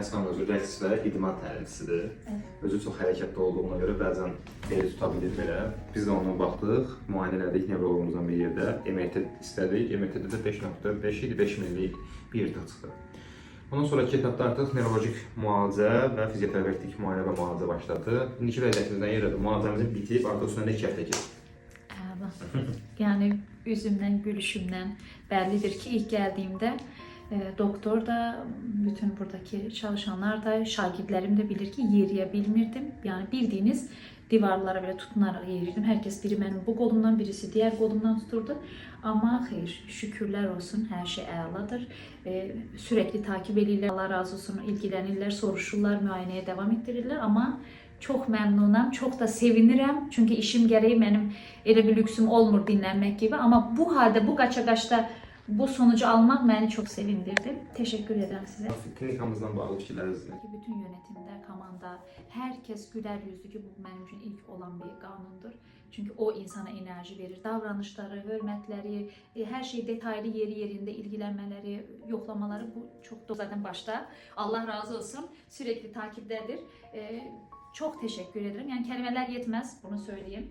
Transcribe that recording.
Əniz xanım özü rəqs və idman təlimçisidir. Özü çox hərəkətli olduğuna görə bəzən beli tuta bilir belə. Biz də onunla baxdıq, müayinə elədik nevrologumuzdan bir yerdə. MRT istədik. MRT-də də 5.5 idi, 5 millik bir yırtıq çıxdı. Ondan sonraki etapda artıq nevrolojik müalicə və fizioterapevtik müayinə və müalicə başladı. İndiki vəziyyətimizdən yerədir. Müalicəmizin bitib, artıq üstündə 2 həftə keçib. Yəni üzümdən, gülüşümdən bəllidir ki, ilk gəldiyimdə doktor da, bütün buradakı çalışanlar da, şagirdlərim də bilir ki, yeriyə bilmirdim. Yəni bildiyiniz divarlara belə tutunaraq yerirdim. Hər kəs biri mənim bu qolumdan, birisi digər qolumdan tuturdu. Amma xeyr, şükürlər olsun, hər şey əladır. Sürəkli takib edirlər, Allah razı olsun, ilgilənirlər, soruşurlar, müayinəyə davam etdirirlər. Amma çox məmnunam, çox da sevinirəm. Çünki işim gərəyi mənim elə bir lüksüm olmur dinlənmək kimi. Amma bu halda, bu qaça-qaçda bu sonucu almaq məni çox sevindirdi. Təşəkkür edirəm sizə. Klinikamızdan bağlı fikirlərinizdir. Bütün yönetimdə, komanda, hər kəs gülər yüzlü ki, bu mənim üçün ilk olan bir qanundur. Çünki o insana enerji verir. Davranışları, hörmətləri, hər şey detaylı yeri-yerində ilgilənmələri, yoxlamaları bu çox zaten başda. Allah razı olsun. Sürekli takipdədir. Çox təşəkkür edirəm. Yəni kəlmələr yetməz, bunu söyləyeyim.